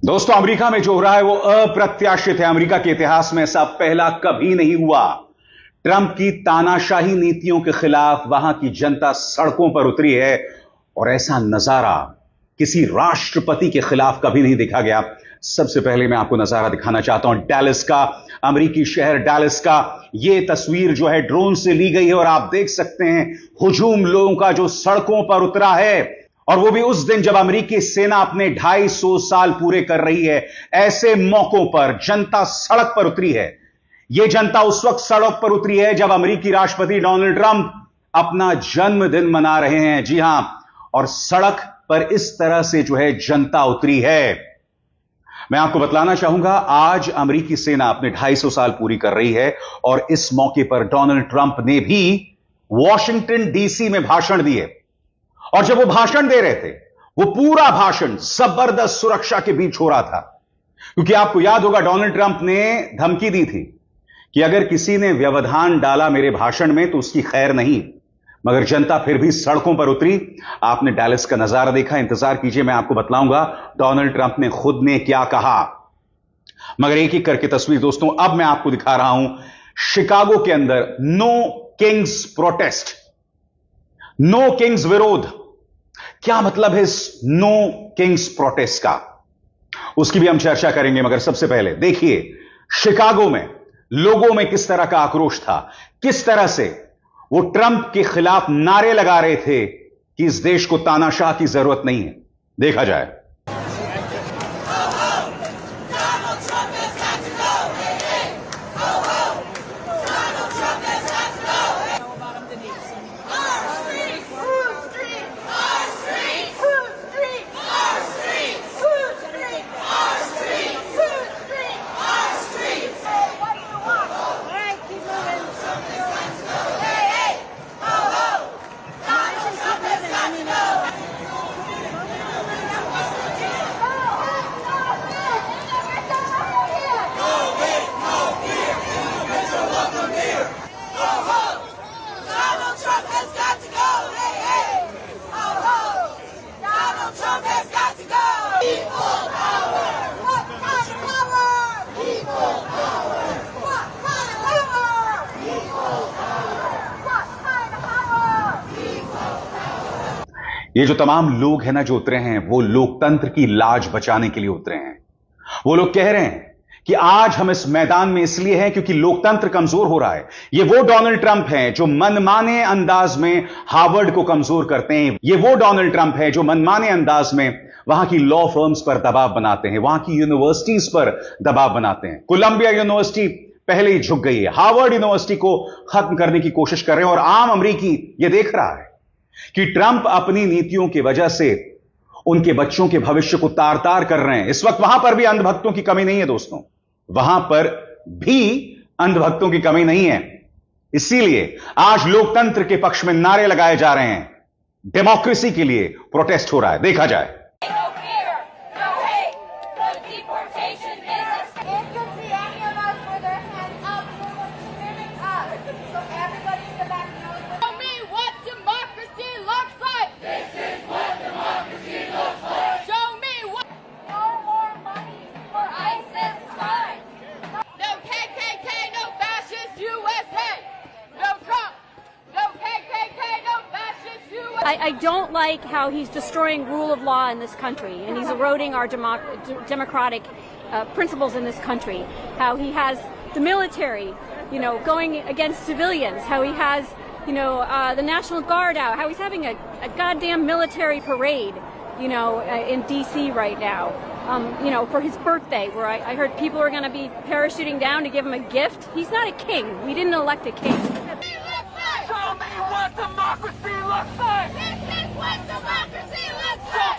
दोस्तों, अमेरिका में जो हो रहा है वो अप्रत्याशित है। अमेरिका के इतिहास में ऐसा पहला कभी नहीं हुआ। ट्रंप की तानाशाही नीतियों के खिलाफ वहां की जनता सड़कों पर उतरी है और ऐसा नजारा किसी राष्ट्रपति के खिलाफ कभी नहीं देखा गया। सबसे पहले मैं आपको नजारा दिखाना चाहता हूं डैलस का, अमेरिकी शहर डैलस का। यह तस्वीर जो है ड्रोन से ली गई है और आप देख सकते हैं हुजूम लोगों का जो सड़कों पर उतरा है, और वो भी उस दिन जब अमेरिकी सेना अपने 250 साल पूरे कर रही है। ऐसे मौकों पर जनता सड़क पर उतरी है। यह जनता उस वक्त सड़क पर उतरी है जब अमेरिकी राष्ट्रपति डोनाल्ड ट्रंप अपना जन्मदिन मना रहे हैं। जी हां, और सड़क पर इस तरह से जो है जनता उतरी है। मैं आपको बतलाना चाहूंगा, आज अमेरिकी सेना अपने 250 साल पूरी कर रही है और इस मौके पर डोनाल्ड ट्रंप ने भी वॉशिंगटन डीसी में भाषण दिए। और जब वो भाषण दे रहे थे, वो पूरा भाषण जबरदस्त सुरक्षा के बीच हो रहा था, क्योंकि आपको याद होगा डोनाल्ड ट्रंप ने धमकी दी थी कि अगर किसी ने व्यवधान डाला मेरे भाषण में तो उसकी खैर नहीं। मगर जनता फिर भी सड़कों पर उतरी। आपने डैलस का नजारा देखा, इंतजार कीजिए, मैं आपको बतलाऊंगा डोनाल्ड ट्रंप ने खुद ने क्या कहा। मगर एक एक करके तस्वीर दोस्तों अब मैं आपको दिखा रहा हूं। शिकागो के अंदर no kings protest, no kings विरोध। क्या मतलब है इस नो किंग्स प्रोटेस्ट का, उसकी भी हम चर्चा करेंगे। मगर सबसे पहले देखिए शिकागो में लोगों में किस तरह का आक्रोश था, किस तरह से वो ट्रंप के खिलाफ नारे लगा रहे थे कि इस देश को तानाशाह की जरूरत नहीं है। देखा जाए। ये जो तमाम लोग हैं ना जो उतरे हैं, वो लोकतंत्र की लाज बचाने के लिए उतरे हैं। वो लोग कह रहे हैं कि आज हम इस मैदान में इसलिए हैं क्योंकि लोकतंत्र कमजोर हो रहा है। ये वो डोनाल्ड ट्रंप हैं जो मनमाने अंदाज में हार्वर्ड को कमजोर करते हैं। ये वो डोनाल्ड ट्रंप है जो मनमाने अंदाज में वहां की लॉ फर्म्स पर दबाव बनाते हैं, वहां की यूनिवर्सिटीज पर दबाव बनाते हैं। कोलंबिया यूनिवर्सिटी पहले ही झुक गई है, हार्वर्ड यूनिवर्सिटी को खत्म करने की कोशिश कर रहे हैं। और आम अमेरिकी यह देख रहा है कि ट्रंप अपनी नीतियों की वजह से उनके बच्चों के भविष्य को तार तार कर रहे हैं। इस वक्त वहां पर भी अंधभक्तों की कमी नहीं है दोस्तों, वहां पर भी अंधभक्तों की कमी नहीं है। इसीलिए आज लोकतंत्र के पक्ष में नारे लगाए जा रहे हैं, डेमोक्रेसी के लिए प्रोटेस्ट हो रहा है। देखा जाए। I don't like how he's destroying rule of law in this country, and he's eroding our democratic principles in this country. How he has the military, going against civilians. How he has, the National Guard out. How he's having a goddamn military parade, in D.C. right now. For his birthday, where I heard people are going to be parachuting down to give him a gift. He's not a king. We didn't elect a king. Show me what democracy looks like! This is what democracy looks like!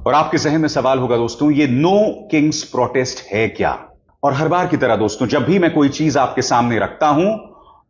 और आपके जहन में सवाल होगा दोस्तों, ये no kings protest है क्या? और हर बार की तरह दोस्तों, जब भी मैं कोई चीज आपके सामने रखता हूं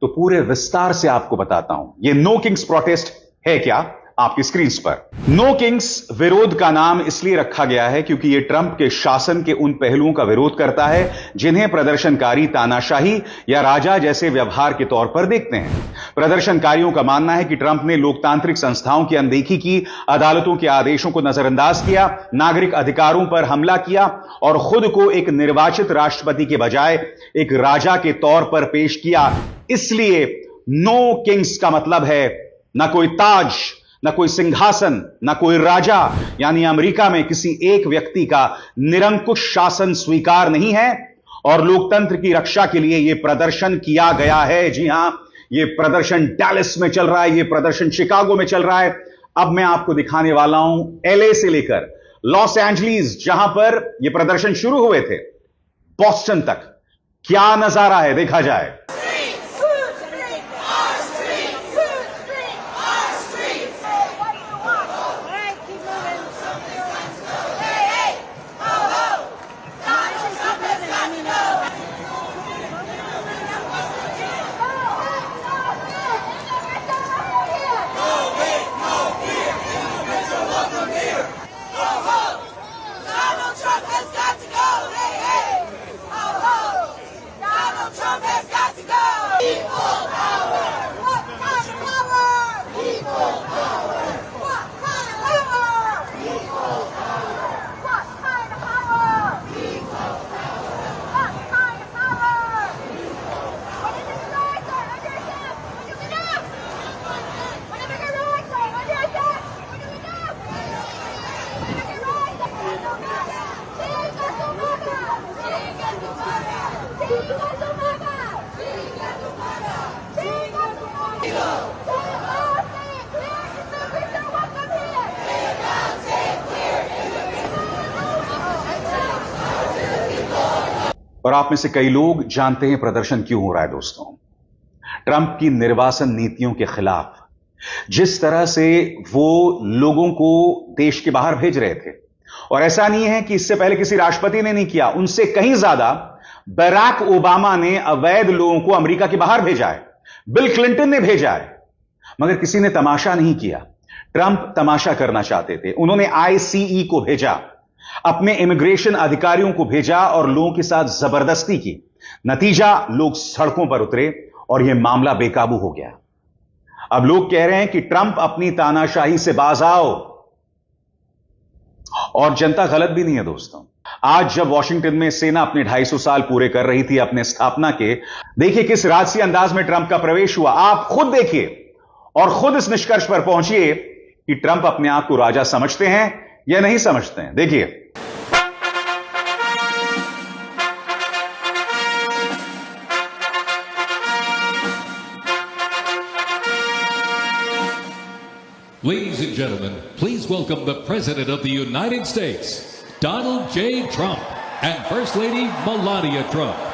तो पूरे विस्तार से आपको बताता हूं ये नो किंग्स प्रोटेस्ट है क्या। आपकी स्क्रीन पर। नो किंग्स विरोध का नाम इसलिए रखा गया है क्योंकि यह ट्रंप के शासन के उन पहलुओं का विरोध करता है जिन्हें प्रदर्शनकारी तानाशाही या राजा जैसे व्यवहार के तौर पर देखते हैं। प्रदर्शनकारियों का मानना है कि ट्रंप ने लोकतांत्रिक संस्थाओं की अनदेखी की, अदालतों के आदेशों को नजरअंदाज किया, नागरिक अधिकारों पर हमला किया और खुद को एक निर्वाचित राष्ट्रपति के बजाय एक राजा के तौर पर पेश किया। इसलिए नो किंग्स का मतलब है ना कोई ताज, ना कोई सिंहासन, ना कोई राजा, यानी अमेरिका में किसी एक व्यक्ति का निरंकुश शासन स्वीकार नहीं है और लोकतंत्र की रक्षा के लिए यह प्रदर्शन किया गया है। जी हां, यह प्रदर्शन डैलस में चल रहा है, यह प्रदर्शन शिकागो में चल रहा है। अब मैं आपको दिखाने वाला हूं एलए से लेकर लॉस एंजलिस, जहां पर यह प्रदर्शन शुरू हुए थे, बॉस्टन तक क्या नजारा है, देखा जाए। और आप में से कई लोग जानते हैं प्रदर्शन क्यों हो रहा है दोस्तों। ट्रंप की निर्वासन नीतियों के खिलाफ जिस तरह से वो लोगों को देश के बाहर भेज रहे थे, और ऐसा नहीं है कि इससे पहले किसी राष्ट्रपति ने नहीं किया, उनसे कहीं ज्यादा बराक ओबामा ने अवैध लोगों को अमेरिका के बाहर भेजा है, बिल क्लिंटन ने भेजा है, मगर किसी ने तमाशा नहीं किया। ट्रंप तमाशा करना चाहते थे। उन्होंने आईसीई को भेजा, अपने इमिग्रेशन अधिकारियों को भेजा और लोगों के साथ जबरदस्ती की। नतीजा, लोग सड़कों पर उतरे और यह मामला बेकाबू हो गया। अब लोग कह रहे हैं कि ट्रंप अपनी तानाशाही से बाज आओ, और जनता गलत भी नहीं है दोस्तों। आज जब वॉशिंगटन में सेना अपने 250 साल पूरे कर रही थी अपने स्थापना के, देखिए किस राजसी अंदाज में ट्रंप का प्रवेश हुआ। आप खुद देखिए और खुद इस निष्कर्ष पर पहुंचिए कि ट्रंप अपने आप को राजा समझते हैं या नहीं समझते हैं। देखिए, Ladies and gentlemen, please welcome the President of the United States, Donald J. Trump, and First Lady Melania Trump.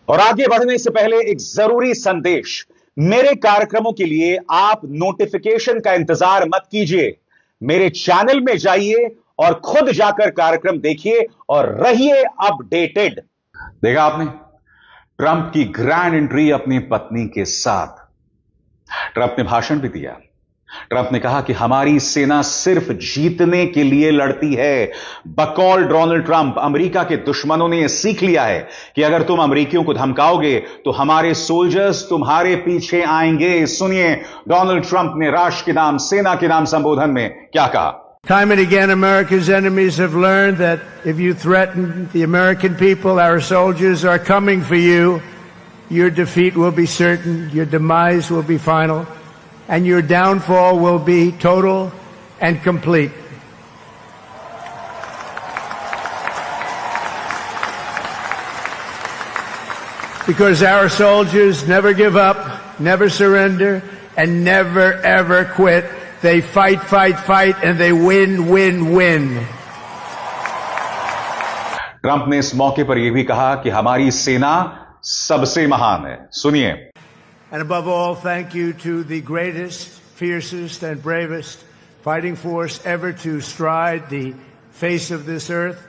और आगे बढ़ने से पहले एक जरूरी संदेश। मेरे कार्यक्रमों के लिए आप नोटिफिकेशन का इंतजार मत कीजिए, मेरे चैनल में जाइए और खुद जाकर कार्यक्रम देखिए और रहिए अपडेटेड। देखा आपने ट्रंप की ग्रैंड एंट्री अपनी पत्नी के साथ। ट्रंप ने भाषण भी दिया, ट्रंप ने कहा कि हमारी सेना सिर्फ जीतने के लिए लड़ती है। बकौल डोनाल्ड ट्रंप, अमेरिका के दुश्मनों ने यह सीख लिया है कि अगर तुम अमेरिकियों को धमकाओगे तो हमारे सोल्जर्स तुम्हारे पीछे आएंगे। सुनिए डोनाल्ड ट्रंप ने राष्ट्र के नाम, सेना के नाम संबोधन में क्या कहा। Time and again, America's enemies have learned that if you threaten the American people, our soldiers are coming for you. Your defeat will be certain, your demise will be final, and your downfall will be total and complete. Because our soldiers never give up, never surrender, and never ever quit. They fight, fight, fight, and they win, win, win. Trump ने इस मौके पर यह भी कहा कि हमारी सेना सबसे महान है। सुनिए। And above all, thank you to the greatest, fiercest, and bravest fighting force ever to stride the face of this earth,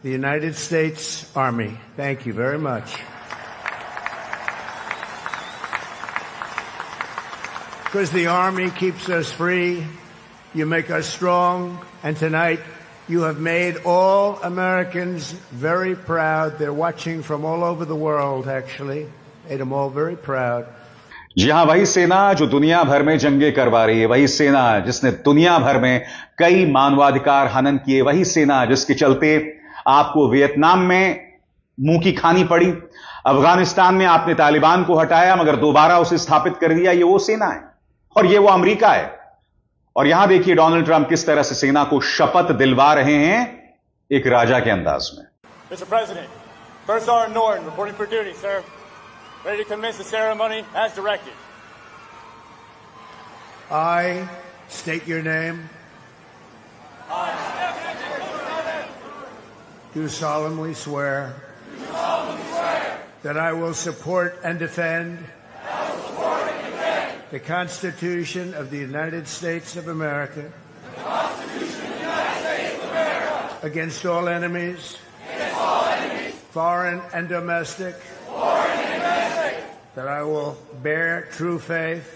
the United States Army. Thank you very much. Because the Army keeps us free, you make us strong, and tonight you have made all Americans very proud. They're watching from all over the world, actually. Made them all very proud. जी हां, वही सेना जो दुनिया भर में जंगें करवा रही है, वही सेना जिसने दुनिया भर में कई मानवाधिकार हनन किए, वही सेना जिसके चलते आपको वियतनाम में मुंह की खानी पड़ी, अफगानिस्तान में आपने तालिबान को हटाया मगर दोबारा उसे स्थापित कर दिया। ये वो सेना है और ये वो अमेरिका है। और यहां देखिए डोनाल्ड ट्रंप किस तरह से सेना को शपथ दिलवा रहे हैं एक राजा के अंदाज में। Mr. President, First Sergeant Norton reporting for duty, sir. Ready to commence the ceremony as directed. I state your name. Do solemnly swear that I will support and defend the Constitution of the United States of America against all enemies, foreign and domestic, that I will bear true faith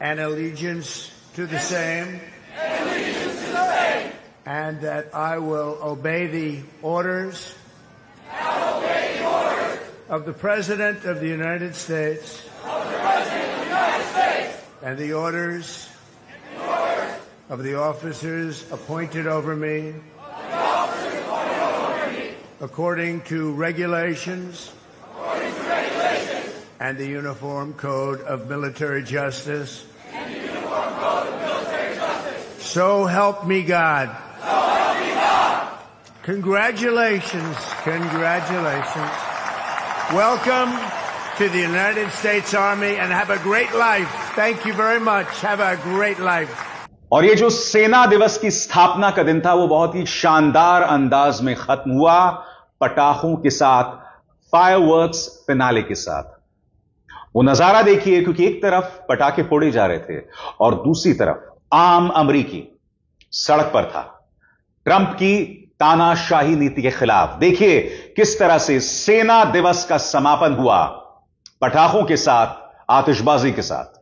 and allegiance to the same, and that I will obey the orders of the President of the United States and the orders of the officers appointed over me according to regulations and the Uniform Code of Military Justice. So help me God. Congratulations. Congratulations. Welcome to the United States Army and have a great life. Thank you very much. Have a great life. और ये जो सेना दिवस की स्थापना का दिन था वो बहुत ही शानदार अंदाज में खत्म हुआ, पटाखों के साथ, फायरवर्क्स फिनाले के साथ। वो नजारा देखिए, क्योंकि एक तरफ पटाखे फोड़े जा रहे थे और दूसरी तरफ आम अमरीकी सड़क पर था ट्रंप की तानाशाही नीति के खिलाफ। देखिए किस तरह से सेना दिवस का समापन हुआ, पटाखों के साथ, आतिशबाजी के साथ।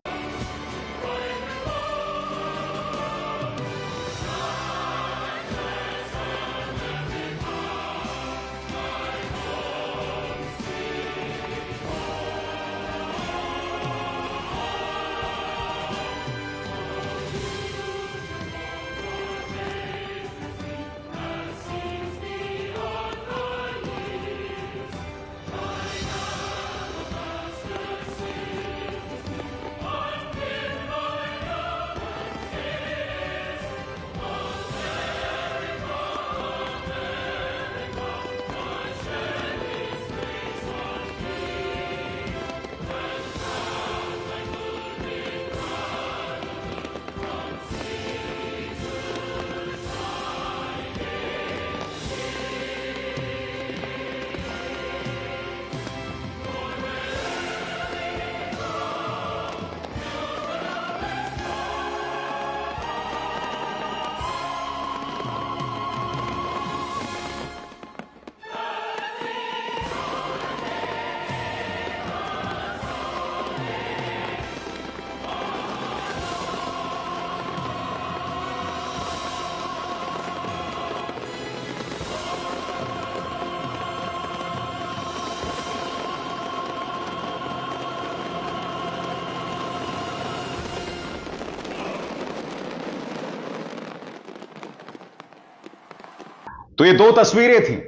तो ये दो तस्वीरें थी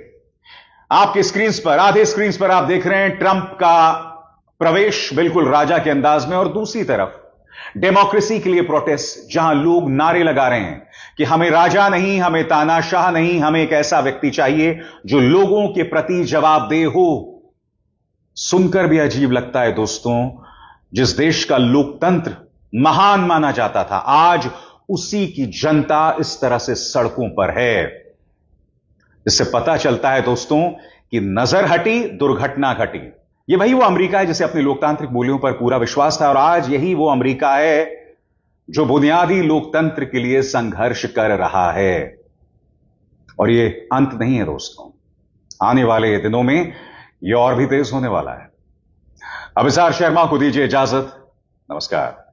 आपकी स्क्रीन पर, आधे स्क्रीन पर आप देख रहे हैं ट्रंप का प्रवेश बिल्कुल राजा के अंदाज में, और दूसरी तरफ डेमोक्रेसी के लिए प्रोटेस्ट, जहां लोग नारे लगा रहे हैं कि हमें राजा नहीं, हमें तानाशाह नहीं, हमें एक ऐसा व्यक्ति चाहिए जो लोगों के प्रति जवाबदेह हो। सुनकर भी अजीब लगता है दोस्तों, जिस देश का लोकतंत्र महान माना जाता था, आज उसी की जनता इस तरह से सड़कों पर है। इससे पता चलता है दोस्तों कि नजर हटी, दुर्घटना घटी। यह वही वो अमेरिका है जिसे अपने लोकतांत्रिक मूल्यों पर पूरा विश्वास था, और आज यही वो अमेरिका है जो बुनियादी लोकतंत्र के लिए संघर्ष कर रहा है। और यह अंत नहीं है दोस्तों, आने वाले दिनों में यह और भी तेज होने वाला है। अभिसार शर्मा को दीजिए इजाजत, नमस्कार।